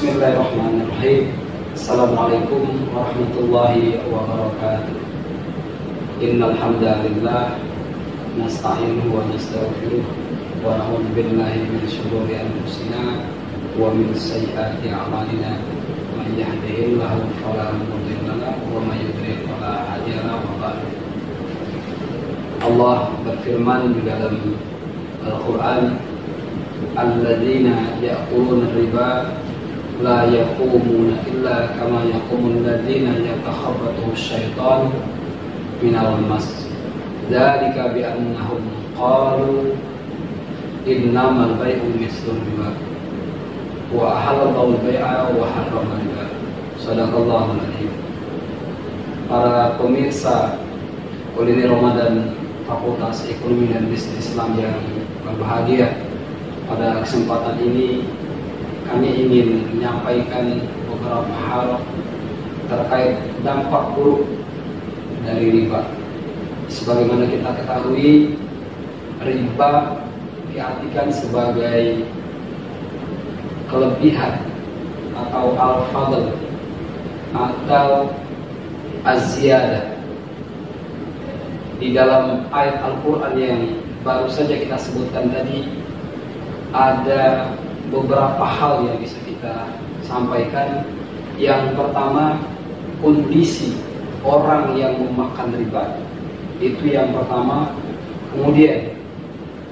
Bismillahirrahmanirrahim. Assalamualaikum warahmatullahi wabarakatuh. Innal hamdalillah nasta'inuhu wa nastaghfiruh wa na'udzu billahi min shururi anfusina wa min sayyiati a'malina. Man yahdihillahu fala mudilla lahu wa may yudlil fala hadiya lahu. Allah berfirman di dalam Al-Qur'an, alladzina ya'kuluna riba la yaqumuna illa kama yaqumul ladzina yatakhabbathu asy-syaitanu minal mas. Dzalika bi annahum qalu innamal bai'u mislul riba wa ahallallahu al-bai'a wa harrama riba. Shadaqallahul adzim. Para pemirsa Kuliner Ramadan Fakultas Ekonomi dan Bisnis Islam yang berbahagia, pada kesempatan ini kami ingin menyampaikan beberapa hal terkait dampak buruk dari riba. Sebagaimana kita ketahui, riba diartikan sebagai kelebihan atau al-fadl atau az-ziyadah. Di dalam ayat Al-Quran yang baru saja kita sebutkan tadi, ada beberapa hal yang bisa kita sampaikan. Yang pertama, kondisi orang yang memakan riba, itu yang pertama. Kemudian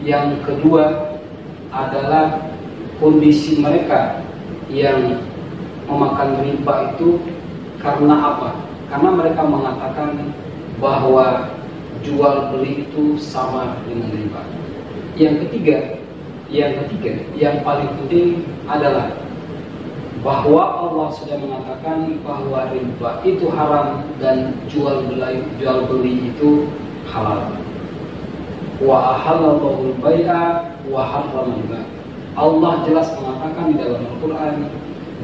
yang kedua adalah kondisi mereka yang memakan riba itu karena apa? Karena mereka mengatakan bahwa jual beli itu sama dengan riba. Yang ketiga, yang paling penting adalah bahwa Allah sudah mengatakan bahwa riba itu haram dan jual beli itu halal. Wa ahallallahu al-bai'a wa harrama riba. Allah jelas mengatakan di dalam Al-Quran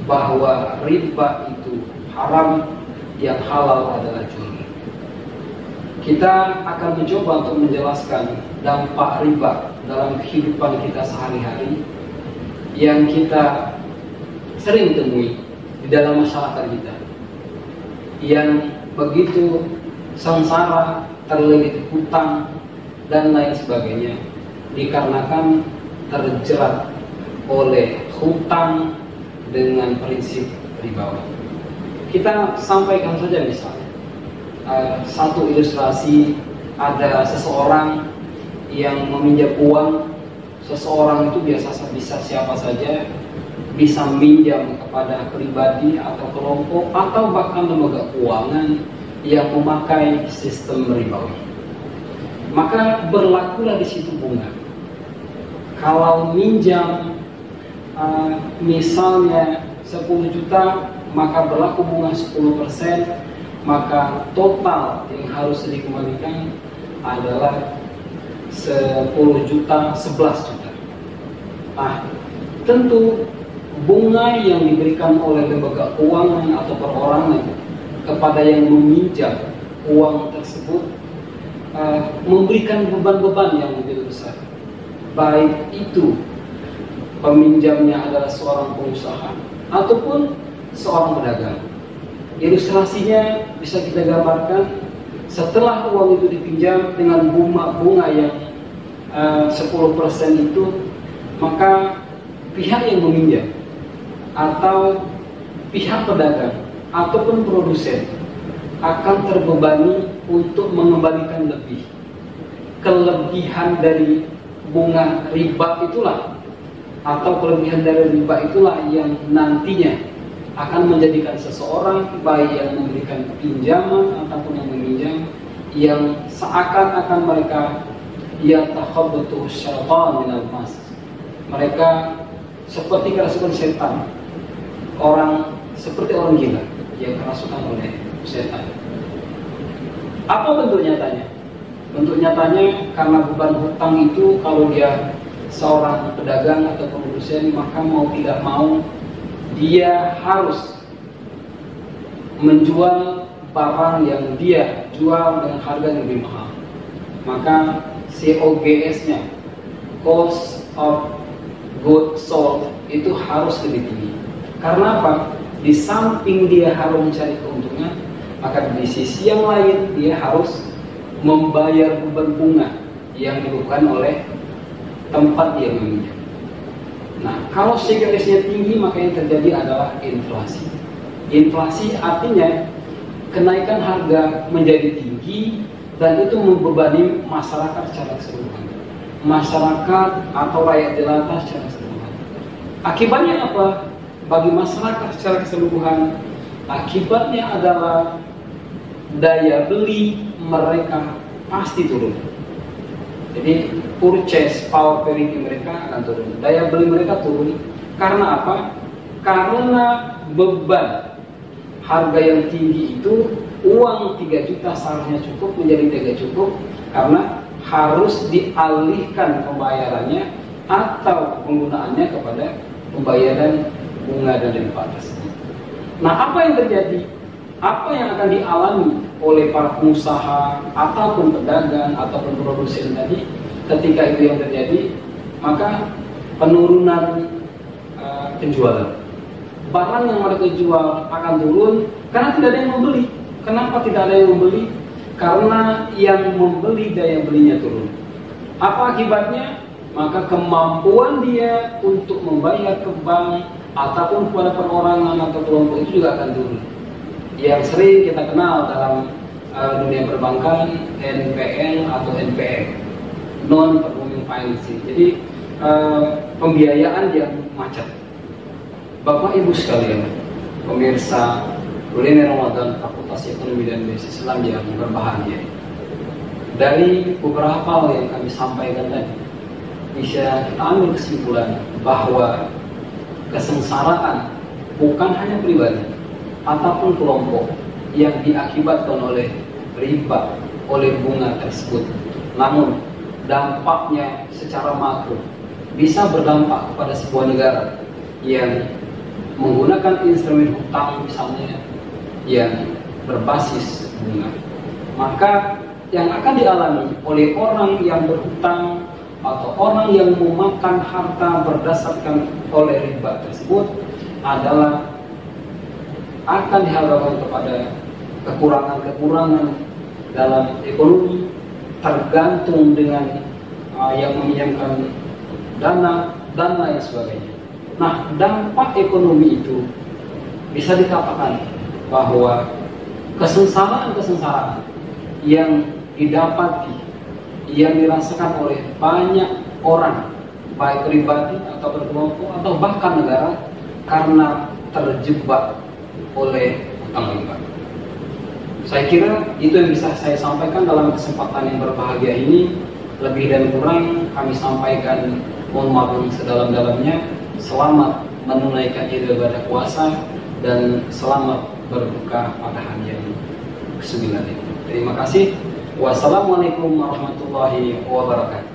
bahwa riba itu haram, yang halal adalah jual beli. Kita akan mencoba untuk menjelaskan dampak riba dalam kehidupan kita sehari-hari yang kita sering temui di dalam masyarakat kita, yang begitu sengsara, terlilit hutang dan lain sebagainya, dikarenakan terjerat oleh hutang dengan prinsip ribawi. Kita sampaikan saja misalnya satu ilustrasi. Ada seseorang yang meminjam uang. Seseorang itu bisa siapa saja, bisa minjam kepada pribadi atau kelompok atau bahkan lembaga keuangan yang memakai sistem ribawi. Maka berlakulah di situ bunga. Kalau minjam misalnya 10 juta, maka berlaku bunga 10%, maka total yang harus dikembalikan adalah 10 juta, 11 juta. Nah, tentu bunga yang diberikan oleh lembaga keuangan atau perorangan kepada yang meminjam uang tersebut memberikan beban-beban yang lebih besar. Baik itu peminjamnya adalah seorang pengusaha ataupun seorang pedagang. Ilustrasinya bisa kita gambarkan, setelah uang itu dipinjam dengan bunga yang 10% itu, maka pihak yang meminjam atau pihak pedagang ataupun produsen akan terbebani untuk mengembalikan lebih. Kelebihan dari bunga riba itulah, atau kelebihan dari riba itulah yang nantinya akan menjadikan seseorang, baik yang memberikan pinjaman ataupun yang meminjam, yang seakan-akan mereka yatakhabatu syaitan minal mas. Mereka seperti kerasukan setan, seperti orang gila yang kerasukan oleh setan. Apa bentuk nyatanya? Bentuk nyatanya karena beban hutang itu, kalau dia seorang pedagang atau produsen, maka mau tidak mau dia harus menjual barang yang dia jual dengan harga yang lebih mahal. Maka COGS-nya, cost of goods sold, itu harus lebih tinggi. Karena apa? Di samping dia harus mencari keuntungan, maka di sisi yang lain dia harus membayar beban bunga yang dilakukan oleh tempat dia meminjam. Nah, kalau COGS-nya tinggi, maka yang terjadi adalah inflasi. Inflasi artinya kenaikan harga menjadi tinggi, dan itu membebani masyarakat secara keseluruhan. Masyarakat atau rakyat jelata secara keseluruhan. Akibatnya apa? Bagi masyarakat secara keseluruhan, akibatnya adalah daya beli mereka pasti turun. Jadi purchase power parity mereka akan turun, daya beli mereka turun. Karena apa? Karena beban harga yang tinggi itu, uang 3 juta seharusnya cukup menjadi tidak cukup, karena harus dialihkan pembayarannya atau penggunaannya kepada pembayaran bunga dan riba tersebut. Nah, apa yang terjadi? Apa yang akan dialami oleh para pengusaha ataupun pedagang ataupun produsen tadi ketika itu yang terjadi? Maka penurunan penjualan. Barang yang mereka jual akan turun karena tidak ada yang membeli. Kenapa tidak ada yang membeli? Karena yang membeli daya belinya turun. Apa akibatnya? Maka kemampuan dia untuk membayar ke bank ataupun kepada perorangan atau kelompok itu juga akan turun. Yang sering kita kenal dalam dunia perbankan, NPL atau NPL, non performing financing. Jadi pembiayaan yang macet. Bapak Ibu sekalian, pemirsa Kuliner Ramadan Fakultas Ekonomi dan Bisnis Islam yang berbahagia, dari beberapa hal yang kami sampaikan tadi, bisa kita ambil kesimpulan bahwa kesengsaraan bukan hanya pribadi ataupun kelompok yang diakibatkan oleh riba, oleh bunga tersebut, namun dampaknya secara makro bisa berdampak kepada sebuah negara yang menggunakan instrumen hutang misalnya yang berbasis bunga. Maka yang akan dialami oleh orang yang berhutang atau orang yang memakan harta berdasarkan oleh riba tersebut adalah akan dihadapkan kepada kekurangan-kekurangan dalam ekonomi, tergantung dengan yang meminjamkan dana dan lain sebagainya. Nah, dampak ekonomi itu bisa dikatakan bahwa kesengsaraan yang didapati, yang dirasakan oleh banyak orang, baik pribadi atau berkelompok atau bahkan negara, karena terjebak oleh hutang riba. Saya kira itu yang bisa saya sampaikan dalam kesempatan yang berbahagia ini. Lebih dan kurang kami sampaikan mohon maaf yang sedalam-dalamnya. Selamat menunaikan ibadah puasa dan selamat berbuka pada hari yang ke-9 ini. Terima kasih. Wassalamualaikum warahmatullahi wabarakatuh.